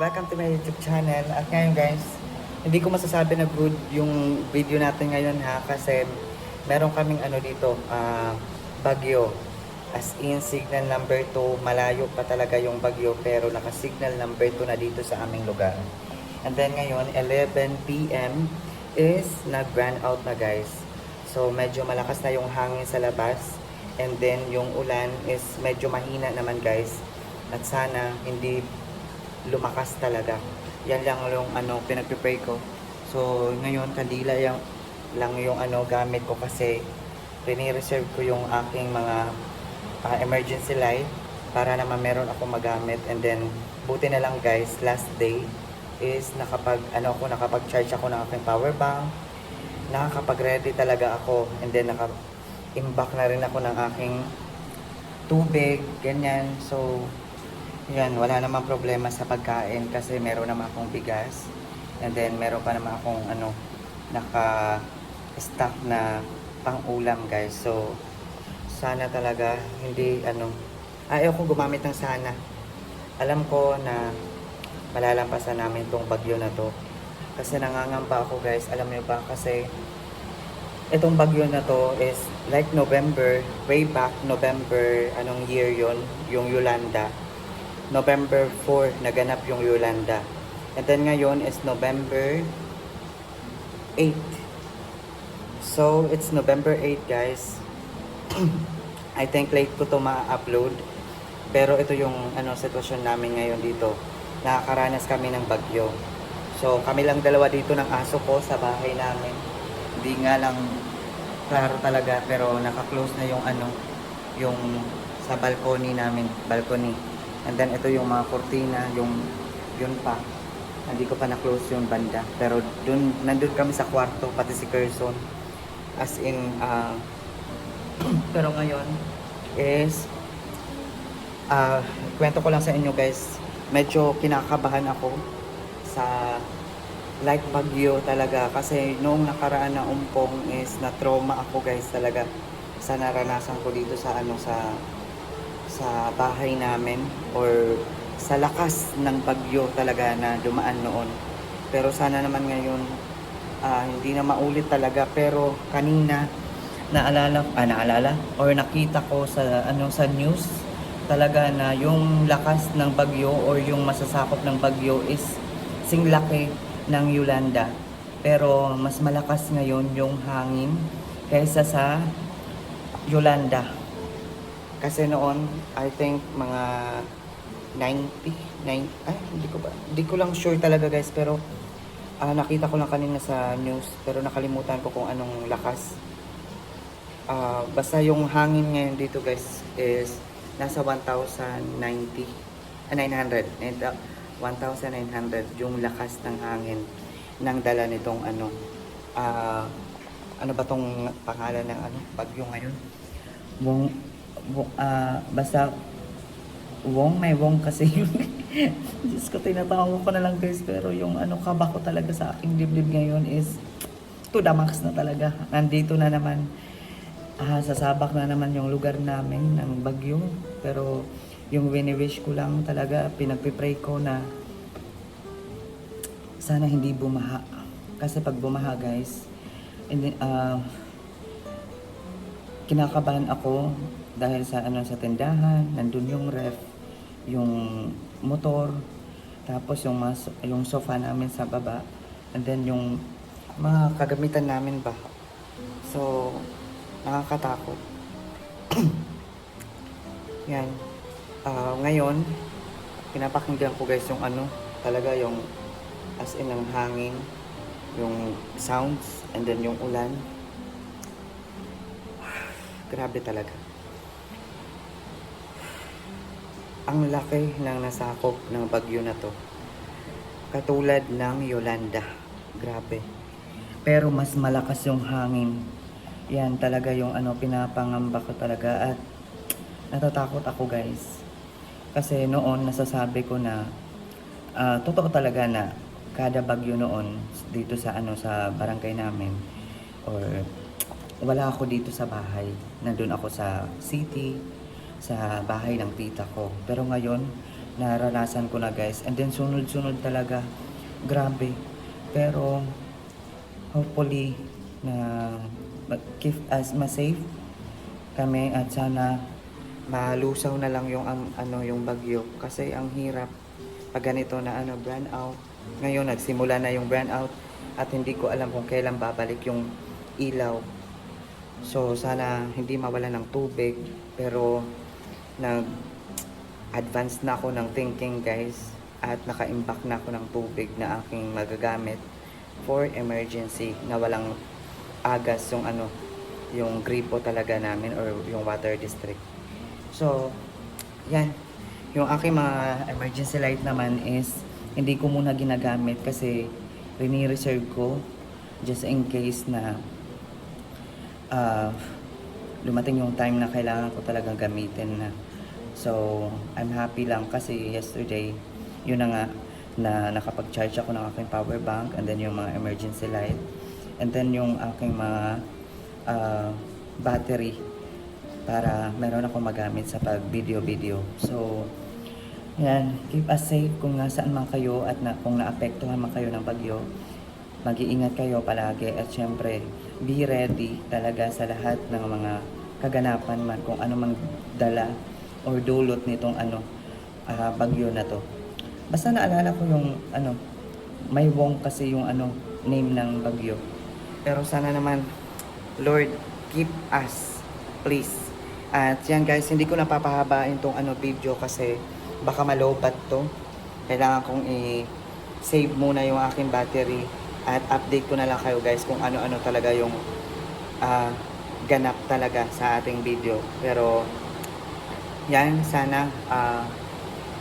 Welcome to my YouTube channel. At ngayon guys, hindi ko masasabi na good yung video natin ngayon ha. Kasi meron kaming ano dito, bagyo. As in, signal number 2, malayo pa talaga yung bagyo. Pero naka-signal number 2 na dito sa aming lugar. And then ngayon, 11 PM is nag-run out na guys. So medyo malakas na yung hangin sa labas. And then yung ulan is medyo mahina naman guys. At sana hindi lumakas talaga. Yan lang yung pinag-prepare ko. So ngayon kandila lang yung gamit ko kasi rini-reserve ko yung aking mga emergency light para naman meron ako magamit. And then buti na lang guys, last day is nakapag-charge ako ng aking power bank. Nakakapag-ready talaga ako. And then imbak na rin ako ng aking tubig, ganyan. So yan, wala namang problema sa pagkain kasi meron naman akong bigas. And then meron pa naman akong naka-stock na pang-ulam guys. So sana talaga hindi ayaw ko gumamit ng sana. Alam ko na malalampasan namin tong bagyo na to. Kasi nangangamba ako guys, alam niyo ba, kasi itong bagyo na to is like November, way back November, anong year yon, yung Yolanda. November 4 naganap yung Yolanda. And then ngayon is November 8. So it's November 8 guys. I think late ko to ma-upload. Pero ito yung sitwasyon namin ngayon dito. Nakakaranas kami ng bagyo. So kami lang dalawa dito ng aso ko sa bahay namin. Hindi nga lang klaro talaga pero naka-close na yung sa balcony namin, balcony. And then ito yung mga kurtina, yun pa. Hindi ko pa na-close yung banda. Pero nandun kami sa kwarto, pati si Carson. As in, pero ngayon is, kwento ko lang sa inyo guys, medyo kinakabahan ako sa like bagyo talaga. Kasi noong nakaraan na umpong is na-trauma ako guys talaga sa naranasan ko dito sa sa bahay namin or sa lakas ng bagyo talaga na dumaan noon. Pero sana naman ngayon hindi na maulit talaga. Pero kanina naalala or nakita ko sa sa news talaga na yung lakas ng bagyo or yung masasakop ng bagyo is singlaki ng Yolanda. Pero mas malakas ngayon yung hangin kaysa sa Yolanda. Kasi noon, I think mga 90, hindi ko lang sure talaga guys, pero nakita ko lang kanina sa news, pero nakalimutan ko kung anong lakas. Basta yung hangin ngayon dito guys is nasa 1,900 yung lakas ng hangin ng dala nitong ano ba tong pangalan ng bagyo ngayon? Basta may wong kasi yun. Diyos ko, tinatawag ko na lang guys. Pero yung kaba ko talaga sa aking dibdib ngayon is to the max na talaga. Nandito na naman, sasabak na naman yung lugar namin ng bagyo. Pero yung wini-wish ko lang talaga, pinagpipray ko na sana hindi bumaha. Kasi pag bumaha guys, kinakabahan ako dahil sa sa tindahan, nandun yung ref, yung motor, tapos yung sofa namin sa baba, and then yung mga kagamitan namin ba. So nakakatakot. Yan. Ngayon pinapakinggan ko guys yung talaga yung as in ng hangin, yung sounds, and then yung ulan. Grabe talaga. Ang laki ng nasakop ng bagyo na to. Katulad ng Yolanda. Grabe. Pero mas malakas yung hangin. Yan talaga yung pinapangamba ko talaga. At natatakot ako guys. Kasi noon nasasabi ko na totoo talaga na kada bagyo noon dito sa sa barangay namin or wala ako dito sa bahay. Nandun ako sa city, sa bahay ng tita ko. Pero ngayon, naranasan ko na guys. And then sunod-sunod talaga. Grabe. Pero hopefully na keep us ma-safe kami at sana malusaw na lang yung yung bagyo kasi ang hirap pag ganito na brand out. Ngayon nagsimula na yung brand out at hindi ko alam kung kailan babalik yung ilaw. So sana hindi mawala ng tubig, pero nag-advance na ako ng thinking guys at naka-imbak na ako ng tubig na aking magagamit for emergency na walang agas yung gripo talaga namin or yung water district. So yan, yung aking mga emergency light naman is hindi ko muna ginagamit kasi rini-reserve ko just in case na lumating yung time na kailangan ko talagang gamitin na. So I'm happy lang kasi yesterday yun na nga na nakapag-charge ako ng aking power bank and then yung mga emergency light and then yung aking mga battery para meron ako magamit sa pag video. So yan, keep us safe kung nasaan man kayo at kung naapektuhan man kayo ng bagyo. Mag-iingat kayo palagi at syempre be ready talaga sa lahat ng mga kaganapan man kung ano man dala or dulot nitong bagyo na to. Basta naalala ko yung may wong kasi yung name ng bagyo. Pero sana naman Lord keep us please. At yan guys, hindi ko napapahabain tong video kasi baka malobat to. Kailangan kong i-save muna yung aking battery at update ko na lang kayo guys kung ano-ano talaga yung ganap talaga sa ating video. Pero yan, sana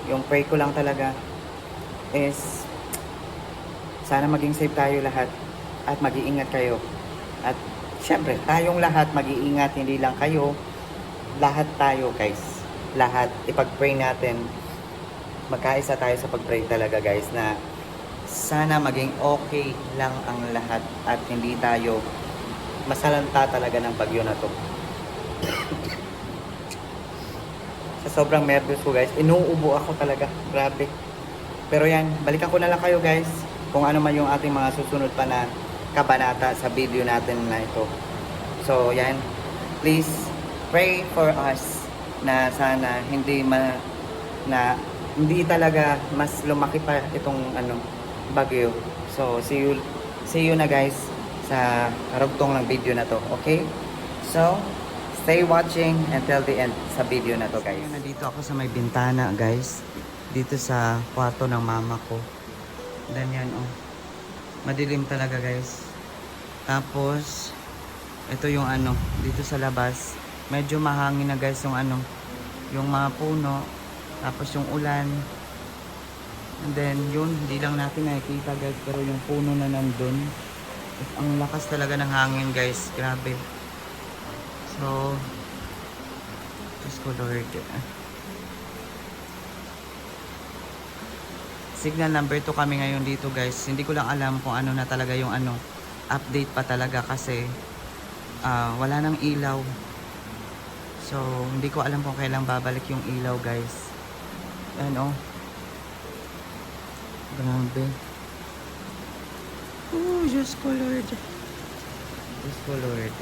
yung pray ko lang talaga is sana maging safe tayo lahat at mag-iingat kayo. At syempre, tayong lahat mag-iingat, hindi lang kayo. Lahat tayo guys. Lahat. Ipag-pray natin. Magkaisa tayo sa pag-pray talaga guys na sana maging okay lang ang lahat at hindi tayo masalanta talaga ng bagyo na to. Sa sobrang nervous ko guys, inuubo ako talaga. Grabe. Pero yan, balikan ko na lang kayo guys kung ano man yung ating mga susunod pa na kabanata sa video natin na ito. So yan, please pray for us na sana hindi talaga mas lumaki pa itong bagyo. So see you na guys sa karugtong ng video na to. Okay? So stay watching until the end sa video na to guys. So, nandito ako sa may bintana guys. Dito sa kwarto ng mama ko. Then yan madilim talaga guys. Tapos ito yung dito sa labas. Medyo mahangin na guys yung yung mga puno. Tapos yung ulan. And then yun, hindi lang natin nakikita guys, pero yung puno na nandun. Ang lakas talaga ng hangin guys, grabe. So Diyos ko Lord. Signal number 2 kami ngayon dito guys. Hindi ko lang alam kung ano na talaga yung update pa talaga kasi wala nang ilaw. So hindi ko alam kung kailan babalik yung ilaw guys. Grabe. Oh, Diyos ko Lord. Diyos ko Lord.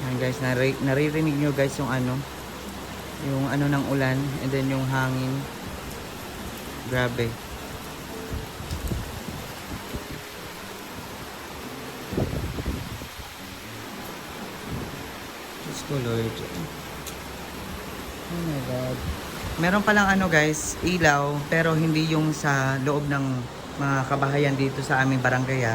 Yan guys, naririnig nyo guys yung ng ulan and then yung hangin. Grabe. Diyos ko Lord. Oh my God. Meron palang guys, ilaw, pero hindi yung sa loob ng mga kabahayan dito sa aming barangay.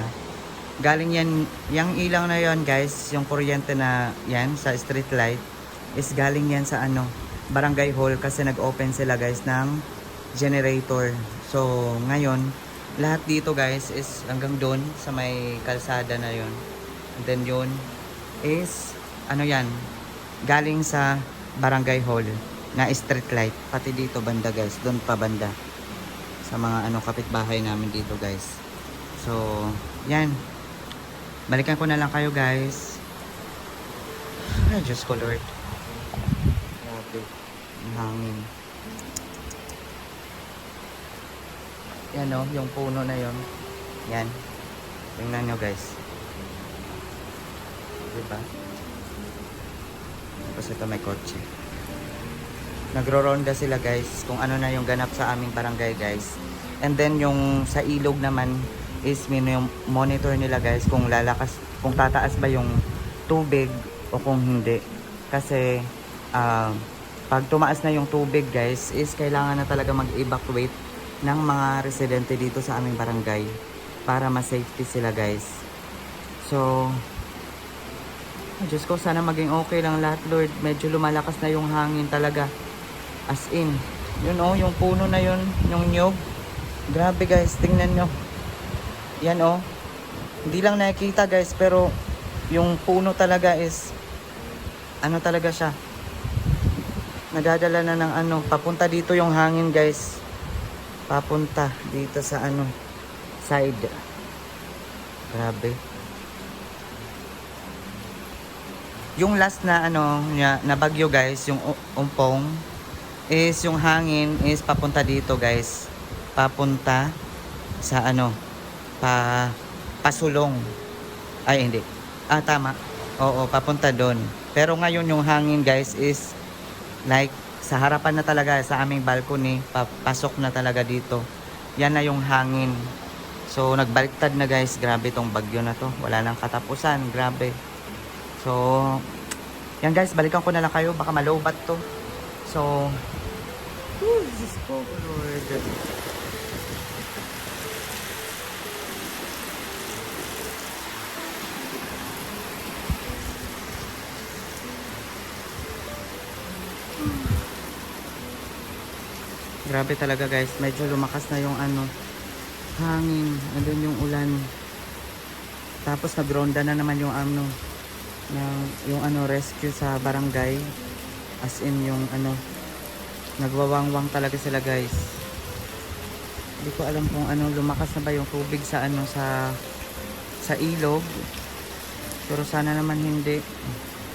Galing yan, yung ilaw na yon guys, yung kuryente na yan sa street light is galing yan sa barangay hall kasi nag-open sila guys ng generator. So ngayon, lahat dito guys is hanggang doon sa may kalsada na yon. And then yun is yan, galing sa barangay hall na street light. Pati dito banda guys, doon pa banda sa mga kapitbahay namin dito guys. So yan, balikan ko na lang kayo guys Ay, Diyos ko Lord. Grabe. Ang hangin. Yan o, yung puno na yon. Yan. Tingnan nyo guys. Diba? Tapos ito may kotse. Nagro-ronda sila guys kung ano na yung ganap sa aming barangay guys. And then yung sa ilog naman is yung monitor nila guys kung lalakas, kung tataas ba yung tubig o kung hindi. Kasi pag tumaas na yung tubig guys is kailangan na talaga mag-evacuate ng mga residente dito sa aming barangay para ma-safety sila guys. So Diyos ko, sana maging okay lang lahat Lord. Medyo lumalakas na yung hangin talaga. As in, yun oh, yung puno na yun, yung nyog. Grabe guys, tingnan nyo. Yan oh. Hindi lang nakikita guys, pero yung puno talaga is ano talaga siya. Nadadala na ng ano, papunta dito yung hangin guys. Papunta dito sa ano, side. Grabe. Yung last na ano na bagyo guys, yung umpong is yung hangin is papunta dito guys. Papunta sa ano, pasulong. Ay hindi. Tama. Oo, papunta doon. Pero ngayon yung hangin guys is like sa harapan na talaga sa aming balcony, papasok na talaga dito. Yan na yung hangin. So nagbaliktad na guys, grabe tong bagyo na to. Wala nang katapusan, grabe. So, yan guys, balikan ko na lang kayo. Baka malobat to. So, Jesus ko, Lord. Grabe talaga guys. Medyo lumakas na yung ano, hangin. Andun yung ulan. Tapos nagronda na naman yung ano, yung ano rescue sa barangay, as in yung ano nagwawangwang talaga sila guys. Hindi ko alam kung ano, lumakas na ba yung tubig sa ano sa ilog, pero sana naman hindi.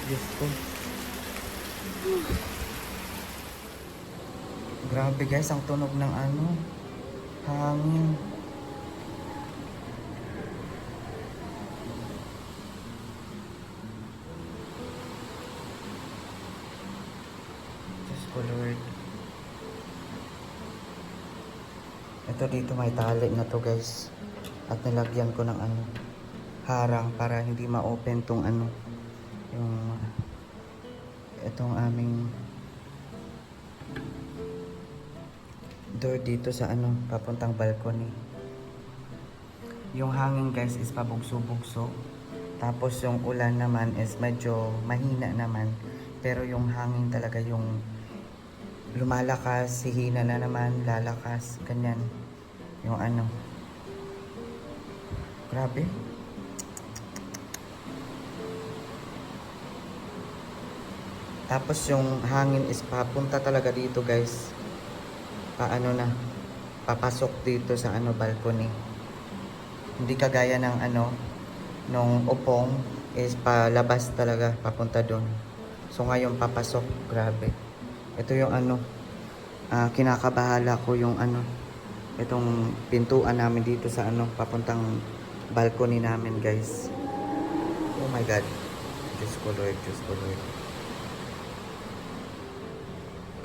Diyos ko, grabe guys ang tunog ng ano, hangin. Lord. Ito dito may tali na to guys. At nilagyan ko ng ano, harang para hindi ma-open tong ano, yung itong aming door dito sa ano, papuntang balcony. Yung hangin guys is pabugso-bugso. Tapos yung ulan naman is medyo mahina naman. Pero yung hangin talaga yung lumalakas, hihina na naman, lalakas, ganyan. Yung ano. Grabe. Tapos yung hangin is papunta talaga dito guys. Paano na, papasok dito sa ano, balcony. Hindi kagaya ng ano, nung upong is palabas talaga, papunta doon. So ngayon papasok, grabe. Ito yung ano, kinakabahala ko yung ano, itong pintuan namin dito sa ano, papuntang balcony namin guys. Oh my God. Diyos ko Lord, Diyos ko Lord.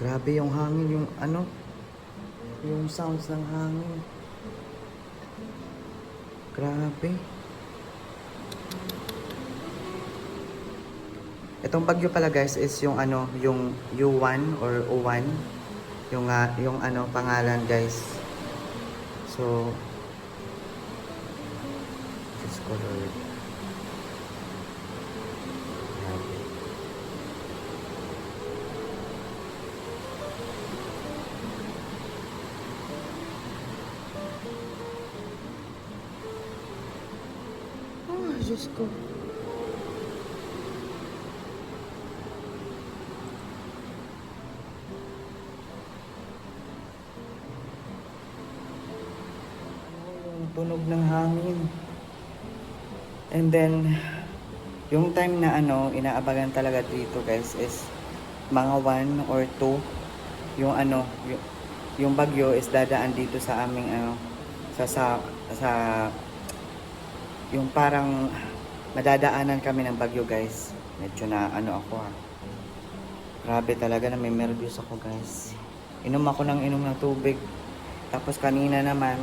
Grabe yung hangin, yung ano, yung sounds ng hangin. Grabe. Itong bagyo pala guys is yung ano, yung U1 or O1, yung ano pangalan guys. So Diyos ko Lord. Grabe. Oh, Diyos ko. Tunog ng hangin. And then Yung time na ano, inaabangan talaga dito guys is mga 1 or 2. Yung ano, yung bagyo is dadaan dito sa aming ano, sa yung parang madadaanan kami ng bagyo guys. Medyo na ano ako ha. Grabe talaga na may nervous ako guys. Inom ako ng inom ng tubig. Tapos kanina naman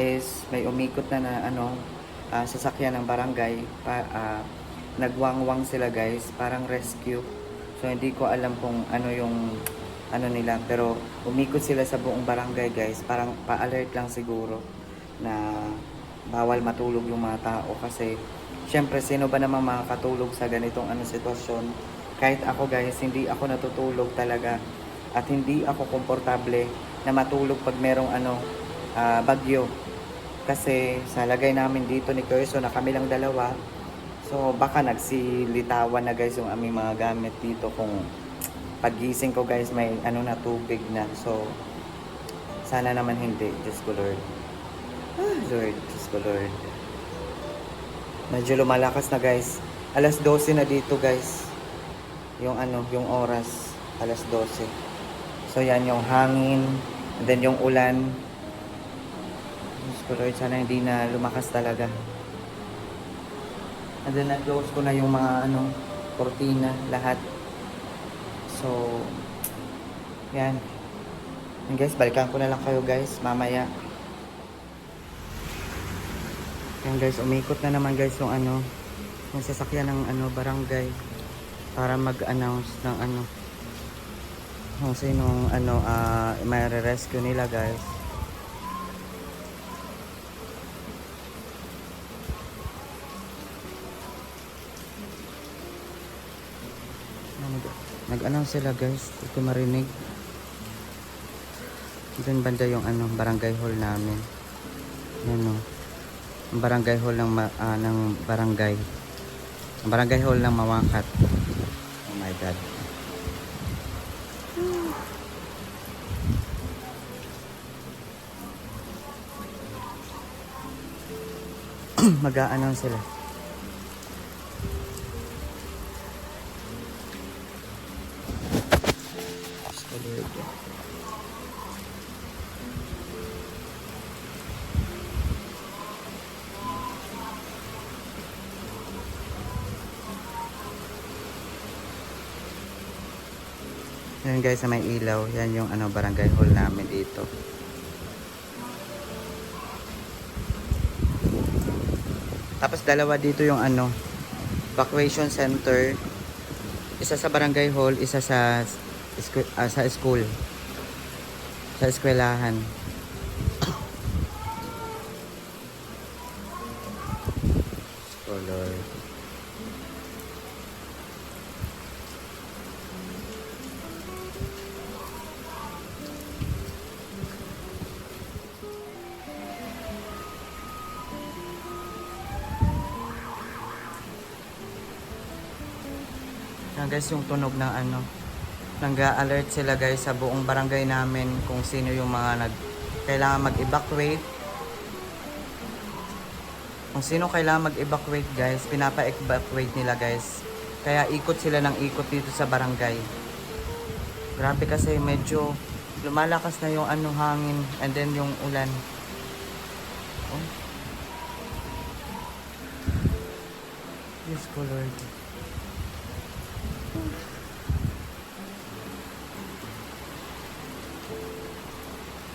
is may umikot na ano, sasakyan ng barangay. Nagwangwang sila guys, parang rescue. So hindi ko alam kung ano yung ano nila, pero umikot sila sa buong barangay guys. Parang pa-alert lang siguro na bawal matulog yung mga tao kasi syempre sino ba namang makakatulog sa ganitong ano sitwasyon. Kahit ako guys, hindi ako natutulog talaga at hindi ako komportable na matulog pag merong ano, bagyo. Kasi sa lagay namin dito ni Kerso na kami lang dalawa, so baka nagsilitawan na guys yung aming mga gamit dito kung pagising ko guys may ano na tubig na. So sana naman hindi, Diyos ko Lord. Lord, Diyos ko Lord. Medyo lumalakas na guys. Alas 12 na dito guys. Yung ano, yung oras. Alas 12. So yan yung hangin. And then yung ulan. Diyos ko Lord, sana hindi na lumakas talaga. And then na-close ko na yung mga ano, kortina, lahat. So, yan. And guys, balikan ko na lang kayo guys, mamaya. Yan guys, umikot na naman guys yung ano, yung sasakyan ng ano, barangay para mag-announce ng ano kung sinong ano, may re-rescue nila guys. Nag-announce sila guys, hindi ko marinig. Doon banda yung ano, barangay hall namin. Yan o. Ang barangay hall ng barangay. Ang barangay hall ng Mawakat. Oh my God. Mag-a-announce sila. Yan guys, sa may ilaw, yan yung ano, barangay hall namin dito. Tapos dalawa dito yung ano, evacuation center. Isa sa barangay hall, isa sa school. Sa eskwelahan. Scholar. Yan guys, yung tunog ng ano, nag-a-alert sila guys sa buong barangay namin kung sino yung mga kailangan mag-evacuate. Kung sino kailangan mag-evacuate guys, pinapa-evacuate nila guys. Kaya ikot sila ng ikot dito sa barangay. Grabe kasi medyo lumalakas na yung ano, hangin and then yung ulan. Oh. Yes, Lord.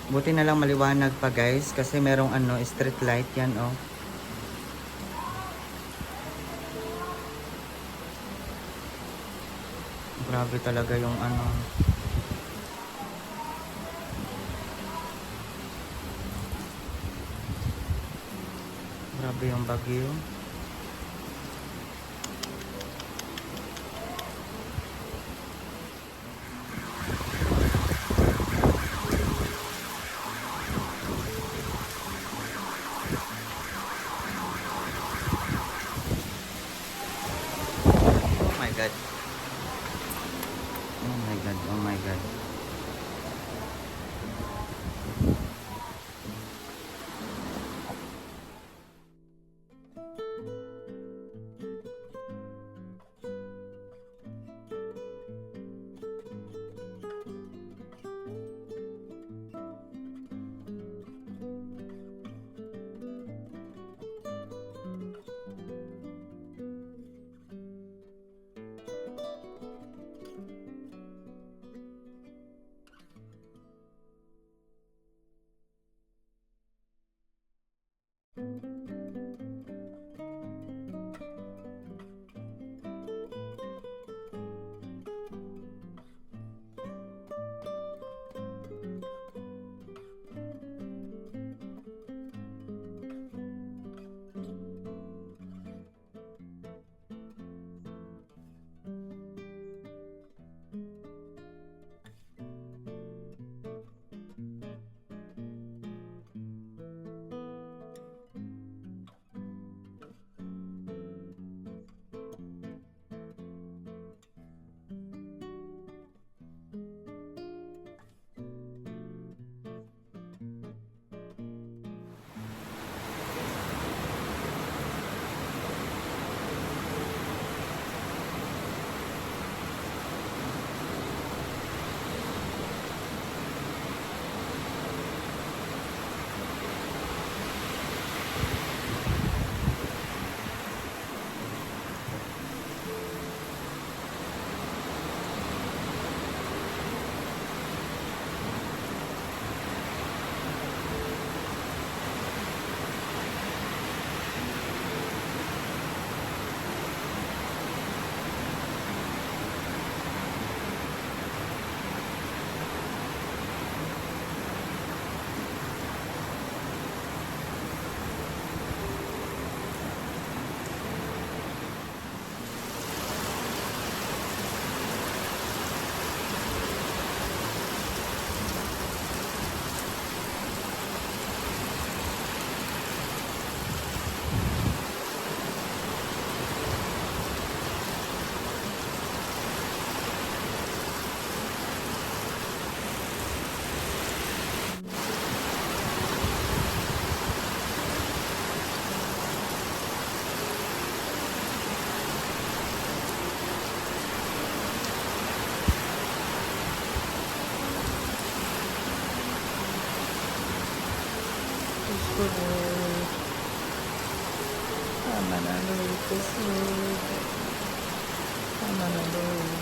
Buti na lang maliwanag pa guys kasi merong ano, street light yan oh. Grabe talaga yung ano. Grabe yung bagyo. Oh my God. Oh my God, oh my God. Lord. Tama na, Lord. Yes, Lord. Tama na, Lord.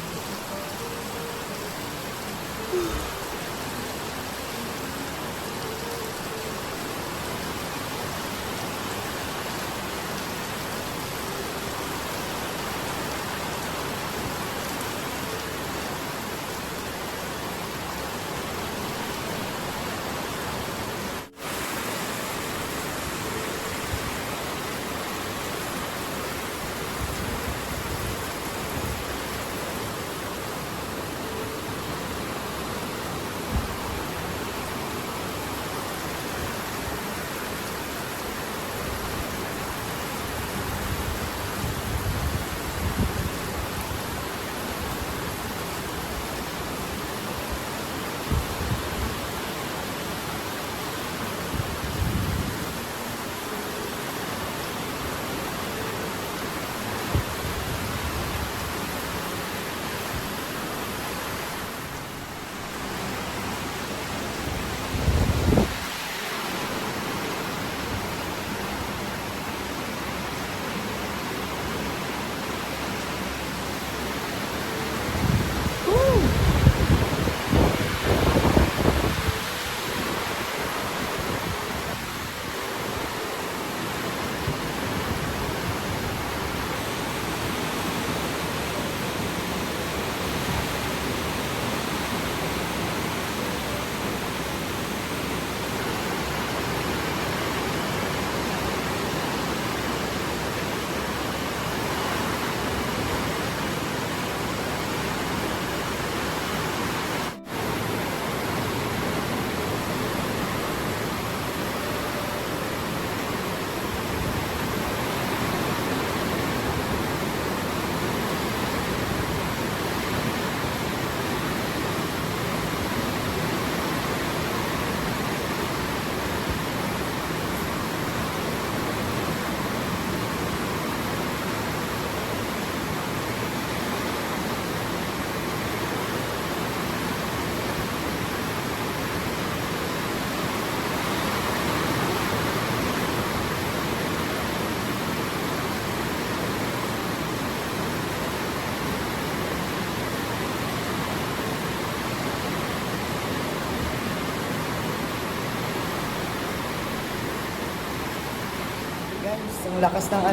Guys, ang lakas ng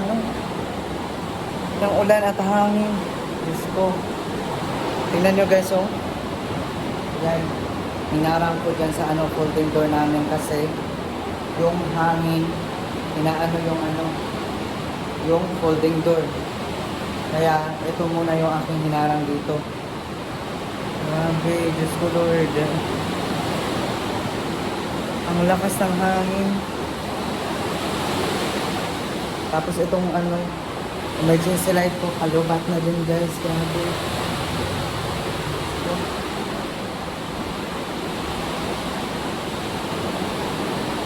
ng ulan at hangin. Diyos ko. Tingnan nyo guys, oh. Yan. Hinarang ko dyan sa folding door namin kasi yung hangin, inaano yung folding door. Kaya ito muna yung aking hinarang dito. Grabe, Diyos ko Lord. Ang lakas ng hangin. Tapos itong emergency light ko, kalubat na din guys. Grabe.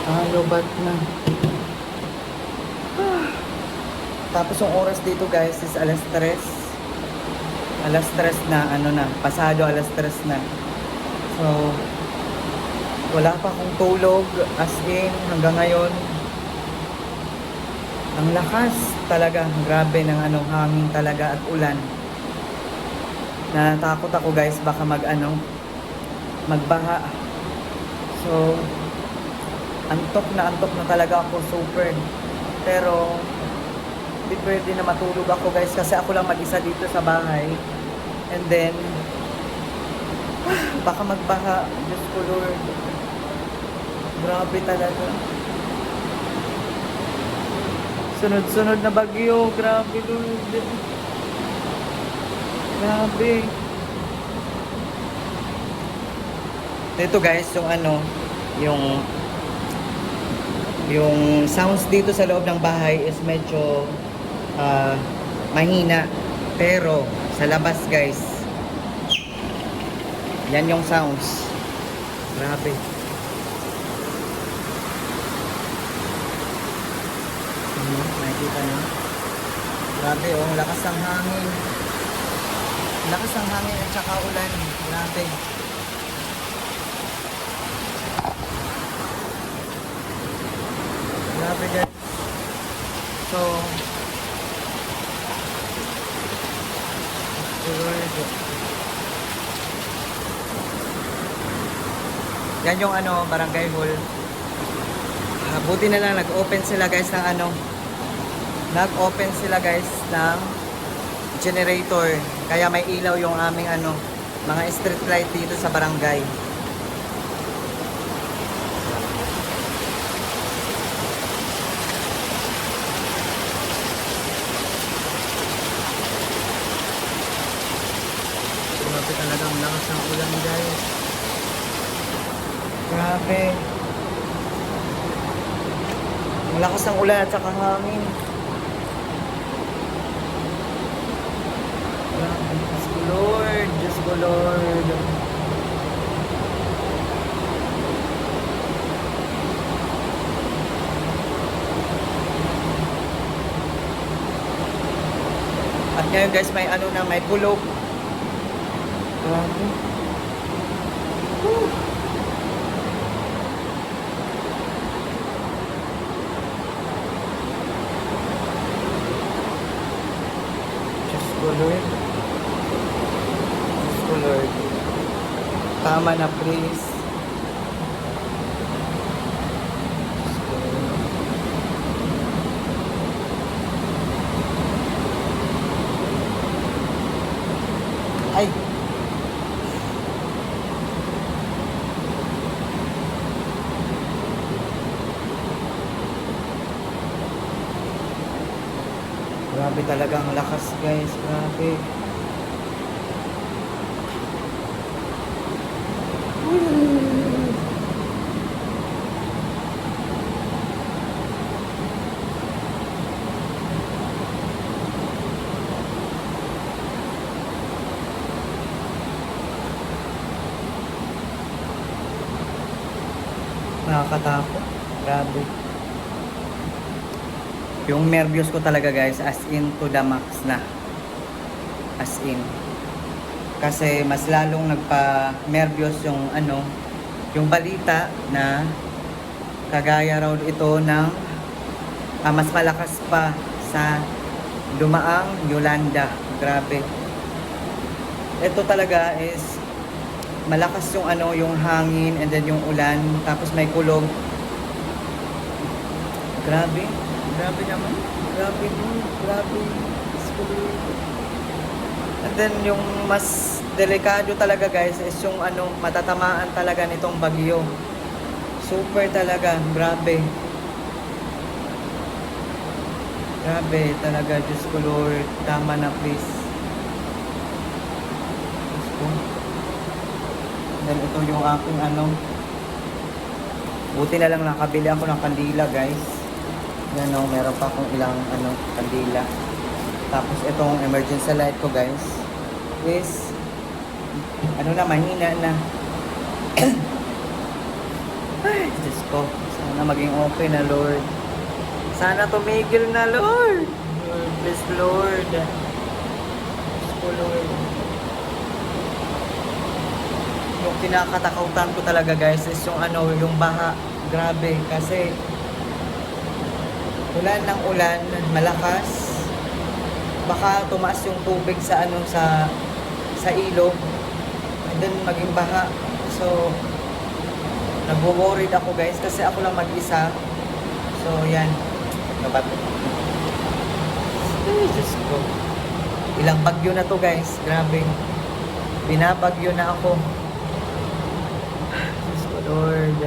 Kalubat na. Tapos yung oras dito guys is alas 3. Alas 3 na, pasado alas 3 na. So, wala pa akong tulog as in hanggang ngayon. Ang lakas talaga, grabe ng hangin talaga at ulan. Natakot ako guys, baka magbaha. So, antok na talaga ako super. Pero, hindi pwede na matulog ako guys kasi ako lang mag-isa dito sa bahay. And then, baka magbaha. Diyos ko Lord. Grabe talaga. Sunod-sunod na bagyo. Grabe, Lord. Grabe. Ito guys, yung sounds dito sa loob ng bahay is medyo mahina. Pero sa labas guys, yan yung sounds. Grabe. Nakikita nyo? Grabe, oh, lakas ng hangin. Lakas ng hangin at saka ulan. Grabe. Grabe guys. So, yan yung barangay hall. Buti na lang nag-open sila guys ng nag-open sila guys ng generator. Kaya may ilaw yung aming mga street light dito sa barangay. Grabe talaga ang lakas ng ulan guys. Grabe. Ang lakas ng ulan at saka hangin. Grabe. Diyos ko Lord. Diyos ko Lord. At ngayon guys, may may kulog. Grabe. Woo. Diyos ko Lord. Diyos ko Lord. Tama na please. Diyos ko Lord. Ay! Grabe talaga ang lakas guys, grabe. Nakakatakot, grabe. Yung nervyos ko talaga guys, as in to the max na. As in. Kasi mas lalong nagpa-nervyos yung yung balita na kagaya raw ito ng mas malakas pa sa dumaang Yolanda. Grabe. Ito talaga is malakas yung yung hangin and then yung ulan, tapos may kulog. Grabe. Grabe naman. Grabe mo. Grabe. And then yung mas delikado talaga guys is yung ano, matatamaan talaga nitong bagyo. Super talaga. Grabe. Grabe talaga. Diyos ko Lord. Tama na please. Diyos ko. Then ito yung aking ano. Buti na lang nakabili ako ng kandila guys. Yan o, meron pa akong ilang ano, kandila. Tapos itong emergency light ko guys is ano na, mahina na. Ay, Diyos ko. Sana maging okay na Lord. Sana tumigil na Lord. Lord, please Lord. Diyos ko Lord. Yung kinakatakutan ko talaga guys is yung ano, yung baha. Grabe kasi ulan ng ulan, malakas. Baka tumaas yung tubig sa ano, sa ilog. And then maging baha. So nagwo-worried ako guys kasi ako lang mag-isa. So yan. Ay, Diyos ko. Ilang bagyo na to guys. Grabe. Binabagyo na ako. Diyos ko Lord.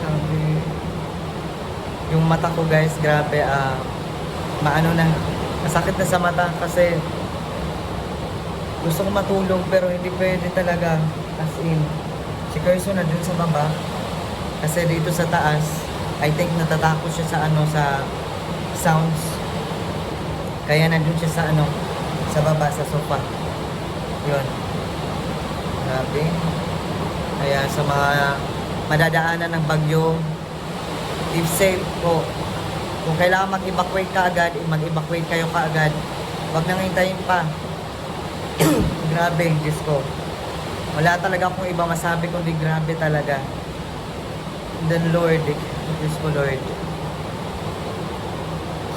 Grabe. Yung mata ko guys, grabe, maano na, masakit na sa mata kasi gusto ko matulog pero hindi pwede talaga. As in, si Kerso na dun sa baba kasi dito sa taas, I think natatakot siya sa ano, sa sounds. Kaya nandun siya sa ano, sa baba, sa sofa. Yun. Grabe. Kaya sa mga madadaanan ng bagyo, if safe po, kung kailangan mag-evacuate ka agad, mag-evacuate kayo kaagad. Huwag nang hintayin pa. Grabe, Diyos ko. Wala talaga akong iba masabi kundi grabe talaga. And then Lord, Diyos ko Lord.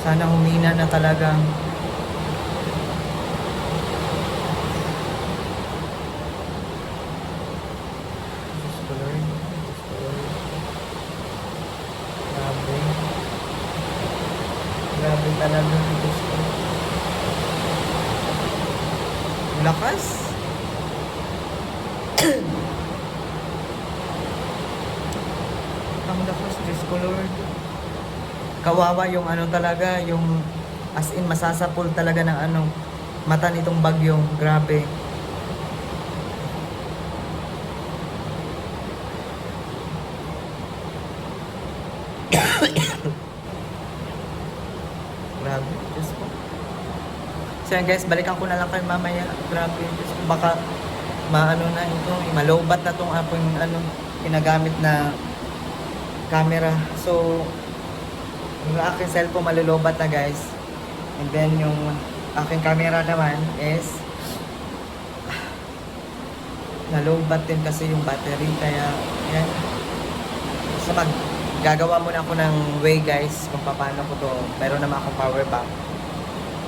Sana humina na talaga. Diyos ko Lord. Diyos ko Lord. Grabe. Grabe talaga, Diyos ko. Lakas. Ang lakas, Diyos ko Lord. Kawawa yung ano talaga, yung as in masasapul talaga ng ano, mata nitong bagyong. Grabe. Grabe, Diyos ko. So yan guys, balikan ko na lang kayo mamaya. Grabe, Diyos ko. Baka maano na ito, malobat na itong apong ano, ginagamit na camera. So, yung aking cellphone malulobat na guys. And then yung aking camera naman is nalobat din kasi yung battery. Kaya, yan. So, gagawa muna ako ng way guys kung paano ko to. Meron naman akong power bank.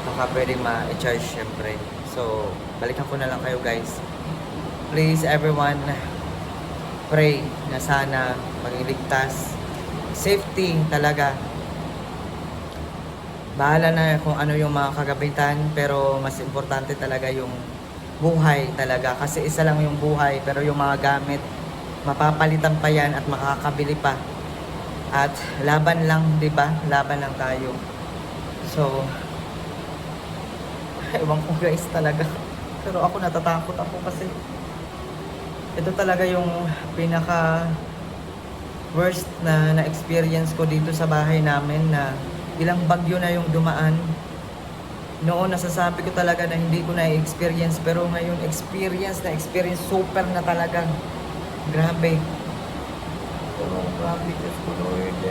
Baka pwedeng ma-charge syempre. So, balikan ko na lang kayo guys. Please everyone, pray na sana maging ligtas. Safety talaga. Bahala na kung ano yung mga kagabitan, pero mas importante talaga yung buhay talaga. Kasi isa lang yung buhay, pero yung mga gamit, mapapalitan pa yan at makakabili pa. At laban lang, di ba? Laban lang tayo. So, ewan ko guys talaga. Pero ako natatakot ako kasi ito talaga yung pinaka worst na na-experience ko dito sa bahay namin na ilang bagyo na yung dumaan. Noon nasasabi ko talaga na hindi ko na-experience pero ngayon experience super na talaga. Grabe. Pero grabe Diyos ko Lord.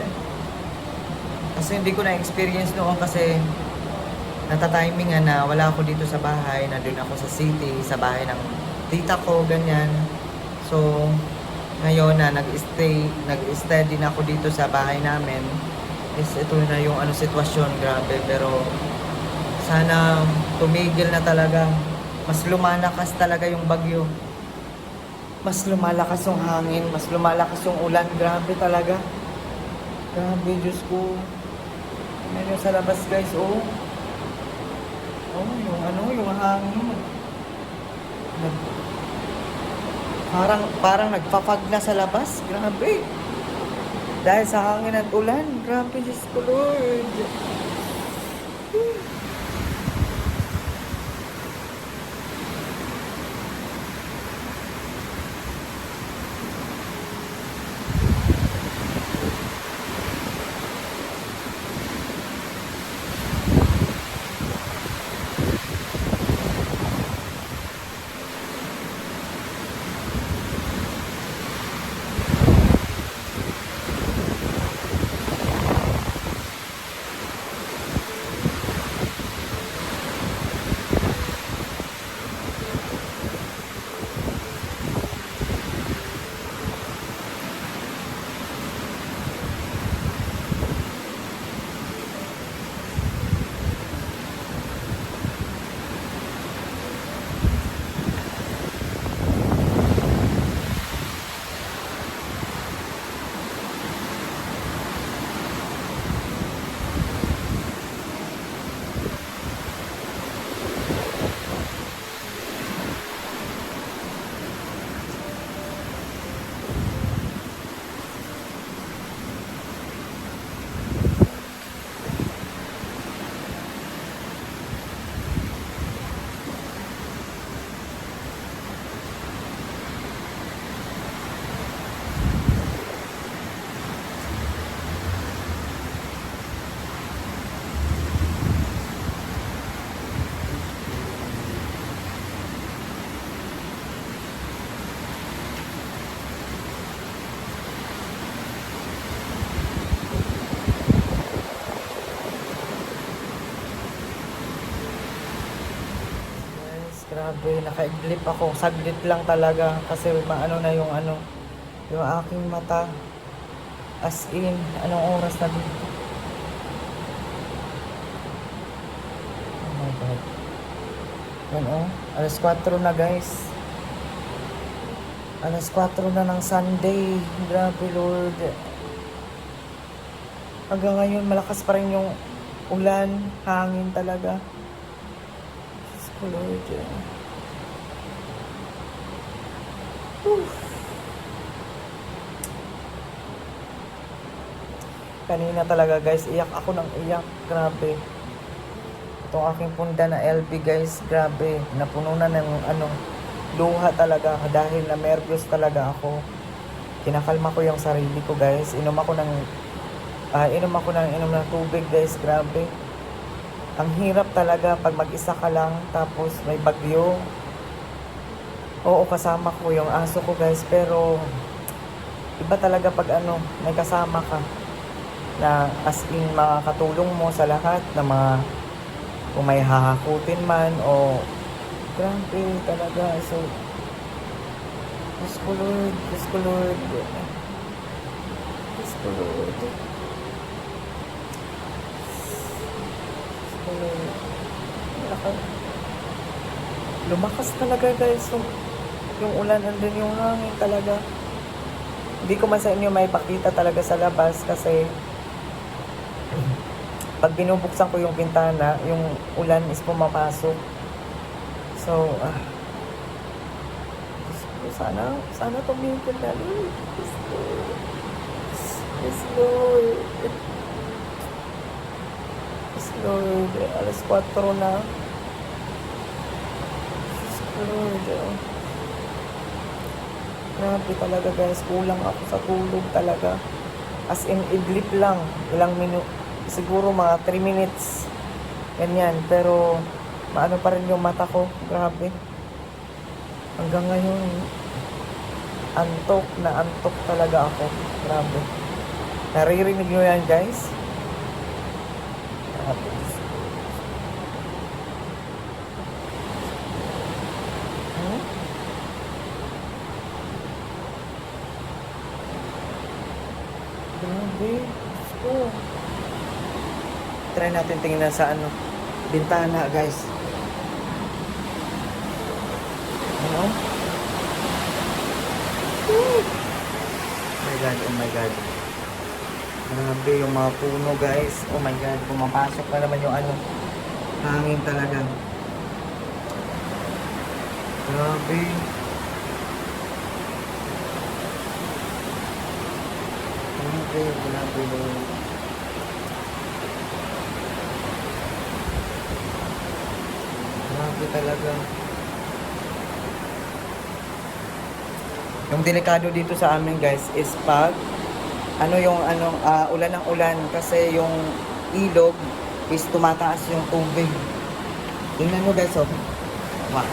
Kasi hindi ko na-experience noon kasi natatimingan na wala ako dito sa bahay, nandun ako sa city, sa bahay ng tita ko, ganyan. So, ngayon na nag-stay din ako dito sa bahay namin, is ito na yung ano sitwasyon, grabe. Pero sana tumigil na talaga. Mas lumalakas talaga yung bagyo. Mas lumalakas yung hangin, mas lumalakas yung ulan, grabe talaga. Grabe, Diyos ko. Ano yung sa labas, guys, oh. Oh, yung ano, yung hangin. Nag, parang nagpapag na sa labas. Grabe. Dahil sa hangin at ulan. Grabe, Diyos ko, Lord. Guys, grabe, nakaidlip ako. Saglit lang talaga kasi maano na yung ano, yung aking mata. As in, anong oras na dito? Oh my God. Yan oh, alas 4 na guys. Alas 4 na ng Sunday. Grabe, Lord. Hanggang ngayon, malakas pa rin yung ulan, hangin talaga. Diyos ko, Lord. Whew. Kanina talaga guys, iyak ako ng iyak. Grabe. Itong aking punda na LB guys, grabe. Napuno na ng ano, luha talaga dahil na nervyos talaga ako. Kinakalma ko yung sarili ko guys. Inom ako ng tubig guys, grabe. Ang hirap talaga pag mag-isa ka lang tapos may bagyo. Oo, kasama ko yung aso ko guys, pero iba talaga pag ano, may kasama ka na as in makakatulong mo sa lahat na mga kung may hahakutin man o grabe talaga. So Diyos ko Lord, Diyos ko Lord, Diyos ko Lord, Diyos ko Lord. Lumakas talaga guys yung ulan, andun yung hangin talaga. Hindi ko man sa inyo may pakita talaga sa labas kasi pag binubuksan ko yung bintana, yung ulan is pumapasok. So, sana tumigil na. Yes, Lord. Yes, Lord. Yes, Lord. Alas 4 na. Yes, Lord. Grabe talaga guys. Kulang ako sa tulog talaga. As in, idlip lang. Ilang siguro mga 3 minutes. Ganyan. Pero, maano pa rin yung mata ko. Grabe. Hanggang ngayon, antok talaga ako. Grabe. Naririnig nyo yan, guys? Grabe. Hmm? Grabe. Diyos ko. Try natin tingnan sa ano, bintana, guys. Ano? Oh my God, oh my God. Grabe yung mga puno guys. Oh my god, pumapasok pa naman yung ano. Hangin talaga. Grabe. Grabe. Grabe talaga. Yung delikado dito sa amin guys is pag ulan ng ulan kasi yung ilog is tumataas yung tubig. Tingnan mo guys, oh. Wow.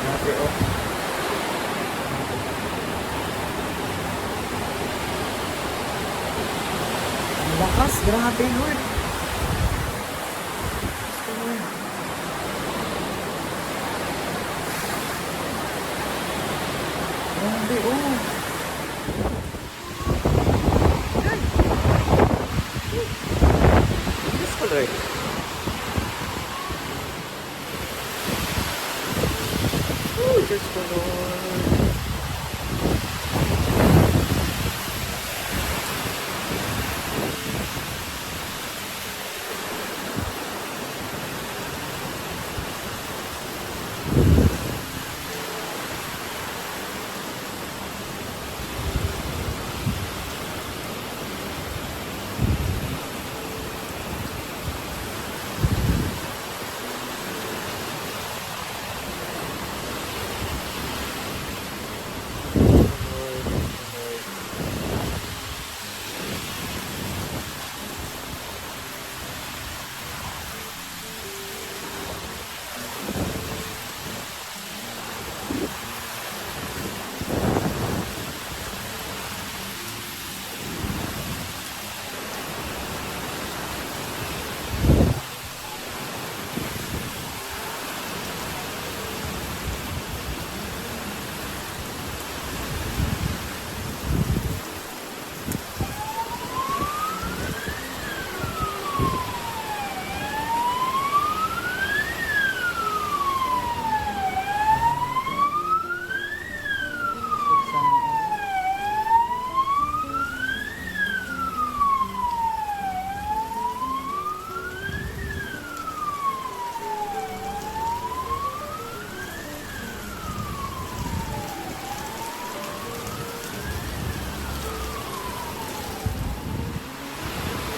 Grabe, oh. Ang lakas, grabe, Lord. Grabe, oh. Diyos ko, Lord. Oh, Diyos ko, Lord.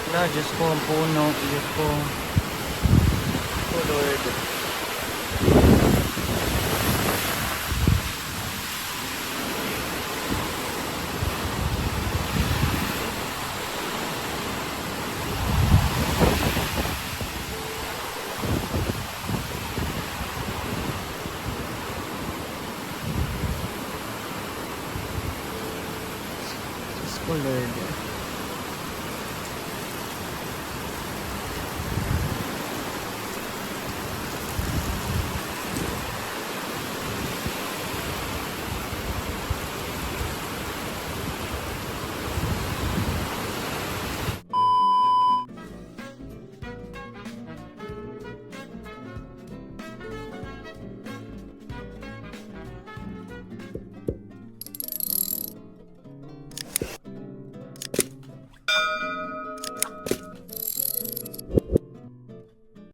Wala, Diyos ko, ang puno. Diyos ko. Oh, Lord. Diyos ko, Lord.